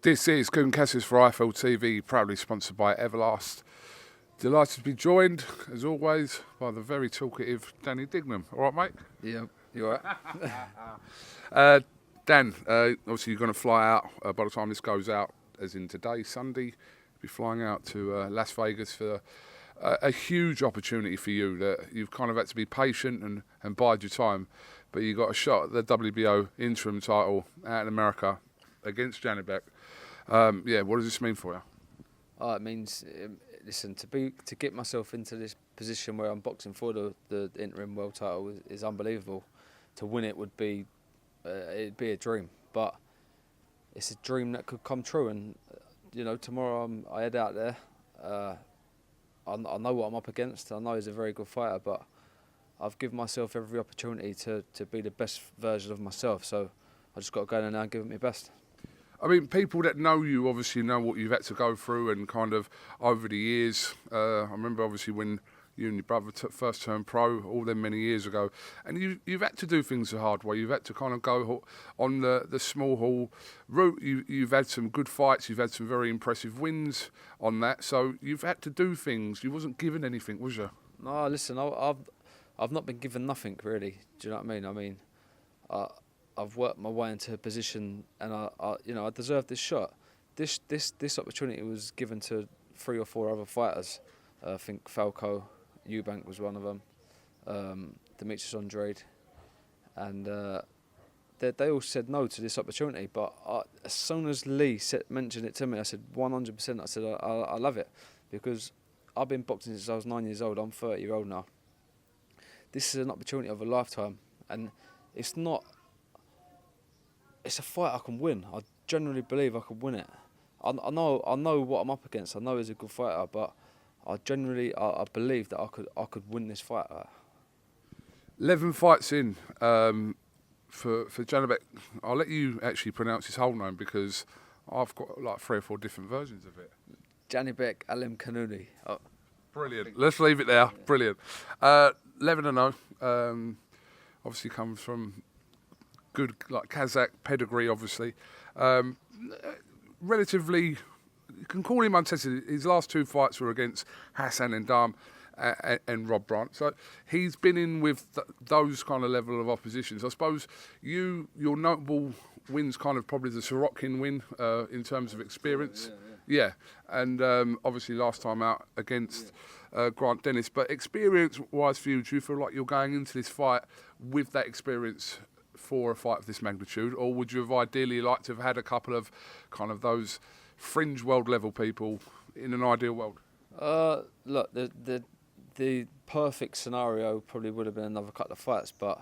This is KUGAN CASSIUS for IFL TV, proudly sponsored by Everlast. Delighted to be joined, as always, by the very talkative Danny Dignum. All right, mate? Yeah, you all right? Dan, obviously you're going to fly out by the time this goes out, as in today, Sunday. You'll be flying out to Las Vegas for a huge opportunity for you that you've kind of had to be patient and bide your time. But you got a shot at the WBO interim title out in America against Zhanibek. What does this mean for you? Oh, it means, listen, to get myself into this position where I'm boxing for the interim world title is unbelievable. To win it would be, it'd be a dream, but it's a dream that could come true. And you know, tomorrow I head out there. I know what I'm up against. I know he's a very good fighter, but I've given myself every opportunity to be the best version of myself. So I just got to go in there now and give it my best. I mean, people that know you obviously know what you've had to go through and kind of over the years. I remember obviously when you and your brother first turned pro all them many years ago, and you've had to do things the hard way. You've had to kind of go on the small hall route. You've had some good fights. You've had some very impressive wins on that. So you've had to do things. You wasn't given anything, was you? No, listen, I've not been given nothing really. Do you know what I mean? I've worked my way into a position, and I deserve this shot. This opportunity was given to 3 or 4 other fighters. I think Falco, Eubank was one of them, Demetrius Andrade, and they all said no to this opportunity. But as soon as Lee mentioned it to me, I said 100%. I said I love it, because I've been boxing since I was 9 years old. I'm 30-year-old now. This is an opportunity of a lifetime, and it's not. It's a fight I can win. I genuinely believe I can win it. I know what I'm up against. I know he's a good fighter, but I believe that I could win this fight. 11 fights in for Zhanibek. I'll let you actually pronounce his whole name, because I've got like 3 or 4 different versions of it. Zhanibek Alimkhanuly. Oh. Brilliant. Let's leave it there. Yeah. Brilliant. 11-0. Obviously comes from good Kazakh pedigree, obviously. Relatively, you can call him untested. His last 2 fights were against Hassan Endam and Rob Brandt. So he's been in with those kind of level of oppositions. I suppose your notable wins kind of probably the Sorokin win in terms of experience. Yeah. And obviously last time out against Grant Dennis. But experience-wise for you, do you feel like you're going into this fight with that experience for a fight of this magnitude, or would you have ideally liked to have had a couple of kind of those fringe world level people in an ideal world? Look, the perfect scenario probably would have been another couple of fights, but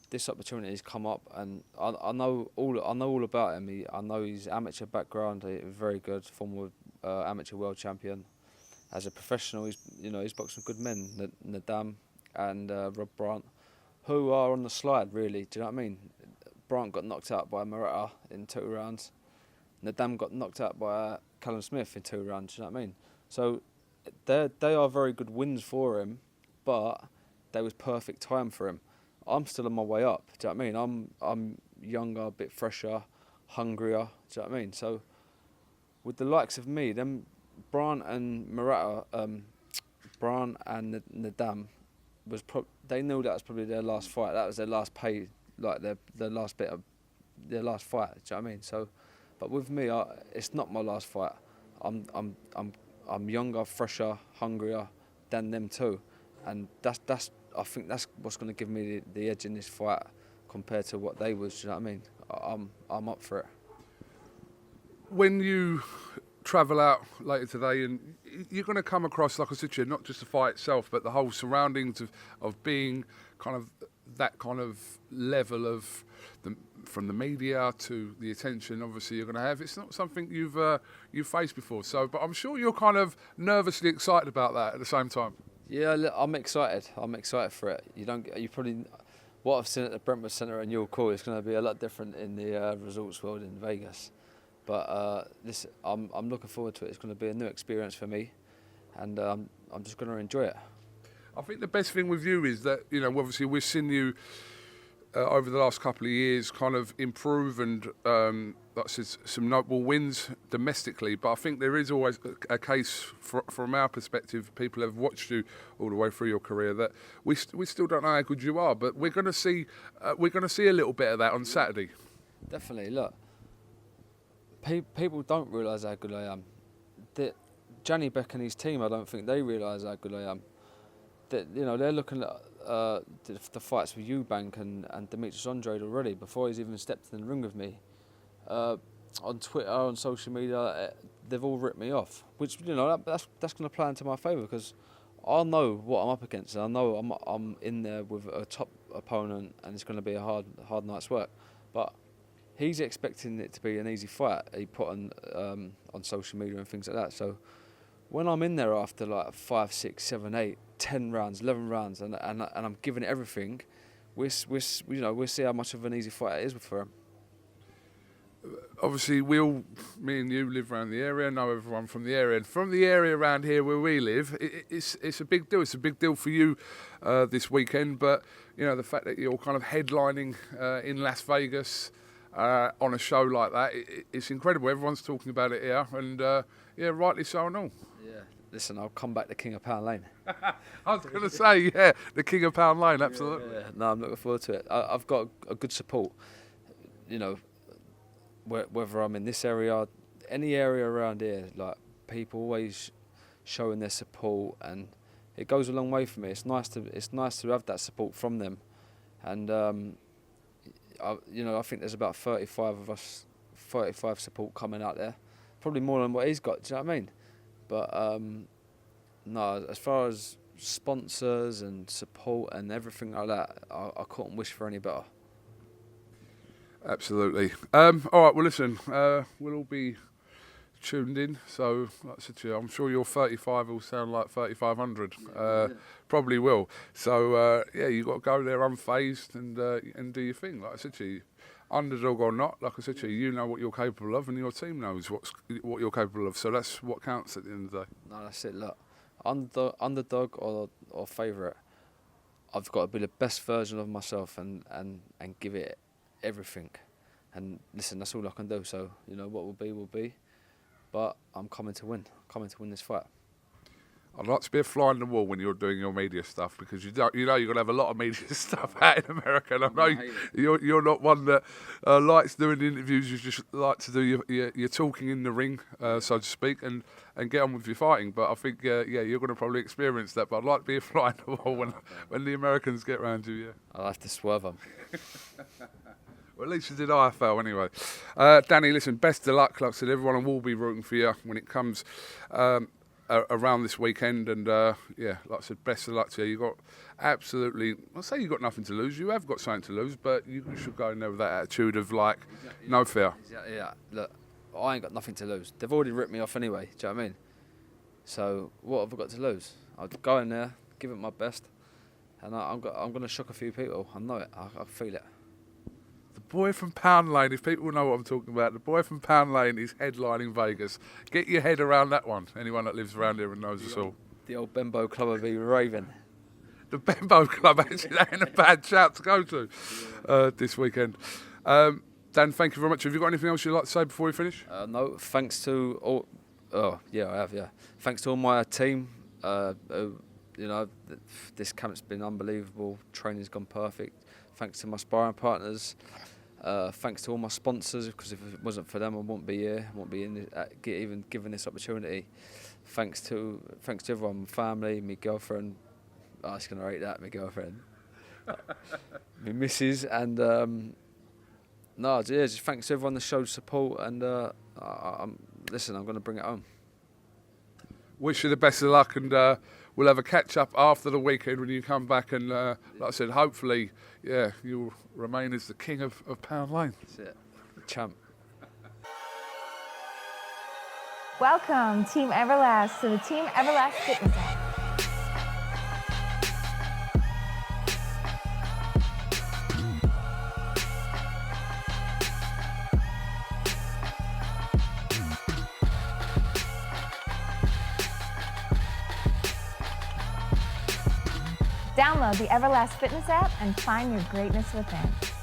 this opportunity has come up, and I know all about him. I know his amateur background, very good, former amateur world champion. As a professional, he's boxed some good men, Nadam and Rob Brandt, who are on the slide, really. Do you know what I mean? Brandt got knocked out by Murata in 2 rounds. Nadam got knocked out by Callum Smith in 2 rounds. Do you know what I mean? So they are very good wins for him, but they was perfect time for him. I'm still on my way up. Do you know what I mean? I'm younger, a bit fresher, hungrier. Do you know what I mean? So with the likes of me, them Brandt and Murata, Brandt and Nadam, they knew that was probably their last fight. That was their last pay, like their last bit of their last fight. Do you know what I mean? So, but with me, it's not my last fight. I'm younger, fresher, hungrier than them too, and I think that's what's going to give me the edge in this fight compared to what they was. Do you know what I mean? I'm up for it. When you travel out later today, and you're going to come across, like I said to you, not just the fight itself, but the whole surroundings of being kind of that kind of level of from the media to the attention obviously you're going to have. It's not something you've faced before, so but I'm sure you're kind of nervously excited about that at the same time. Yeah, I'm excited. I'm excited for it. You probably, what I've seen at the Brentwood Centre and your call is going to be a lot different in the resorts world in Vegas. But I'm looking forward to it. It's going to be a new experience for me, and I'm just going to enjoy it. I think the best thing with you is that, you know, obviously we've seen you over the last couple of years kind of improve and like I said, some notable wins domestically, but I think there is always a case from our perspective, people have watched you all the way through your career, that we still don't know how good you are, but we're going to see a little bit of that on Saturday. Definitely. Look, people don't realise how good I am. Zhanibek and his team, I don't think they realise how good I am. They're looking at the fights with Eubank and Demetrius Andrade already before he's even stepped in the ring with me. On Twitter, on social media, they've all ripped me off, which that's going to play into my favour because I know what I'm up against, and I know I'm in there with a top opponent, and it's going to be a hard night's work. But he's expecting it to be an easy fight. He put on social media and things like that. So when I'm in there after like 5, 6, 7, 8, 10 rounds, 11 rounds, and I'm giving it everything, we'll see how much of an easy fight it is for him. Obviously, me and you live around the area, know everyone from the area. And from the area around here where we live, it's a big deal. It's a big deal for you this weekend. But, the fact that you're kind of headlining in Las Vegas on a show like that, it's incredible. Everyone's talking about it here. And, rightly so and all. Yeah. Listen, I'll come back to King of Pound Lane. I was going to say, the King of Pound Lane, absolutely. Yeah. No, I'm looking forward to it. I've got a good support, whether I'm in this area, any area around here, like people always showing their support, and it goes a long way for me. It's nice to have that support from them, and I think there's about 35 of us, 35 support coming out there, probably more than what he's got. Do you know what I mean? But no, as far as sponsors and support and everything like that, I couldn't wish for any better. Absolutely. All right, well, listen, we'll all be tuned in. So, like I said to you, I'm sure your 35 will sound like 3,500. Probably will. So, you've got to go there unfazed and do your thing. Like I said to you, underdog or not, like I said to you, you know what you're capable of, and your team knows what you're capable of. So that's what counts at the end of the day. No, that's it. Look, underdog or favourite, I've got to be the best version of myself and give it everything. And listen, that's all I can do. So what will be. But I'm coming to win this fight. I'd like to be a fly on the wall when you're doing your media stuff, because you're going to have a lot of media stuff out in America, and I know you're not one that likes doing the interviews. You just like to do your talking in the ring, so to speak, and get on with your fighting. But I think you're going to probably experience that. But I'd like to be a fly on the wall when the Americans get round you. Yeah, I'll have to swerve them. Well, at least you did IFL anyway. Danny, listen, best of luck. Like I said, everyone will be rooting for you when it comes around this weekend. And, like I said, best of luck to you. You've got I'll say you've got nothing to lose. You have got something to lose, but you should go in there with that attitude of, no fear. Exactly, yeah. Look, I ain't got nothing to lose. They've already ripped me off anyway, do you know what I mean? So what have I got to lose? I'll go in there, give it my best, and I'm going to shock a few people. I know it. I feel it. The boy from Pound Lane, if people know what I'm talking about, the boy from Pound Lane is headlining Vegas. Get your head around that one, anyone that lives around here and knows us all. The old Bembo Club will be raving. The Bembo Club, actually, that ain't a bad shout to go to this weekend. Dan, thank you very much. Have you got anything else you'd like to say before we finish? No, thanks to all... Oh, yeah, I have, yeah. Thanks to all my team. This camp's been unbelievable. Training's gone perfect. Thanks to my sparring partners. Thanks to all my sponsors, because if it wasn't for them, I wouldn't be here. I wouldn't be even given this opportunity. Thanks to everyone, my family, my girlfriend. I was going to rate that, my girlfriend. My missus, and just thanks to everyone that showed support. And I'm going to bring it home. Wish you the best of luck, and we'll have a catch up after the weekend when you come back. And like I said, hopefully, you'll remain as the king of Pound Lane. That's it, champ. Welcome, Team Everlast, to the Team Everlast Fitness Zone. Download the Everlast Fitness app and find your greatness within.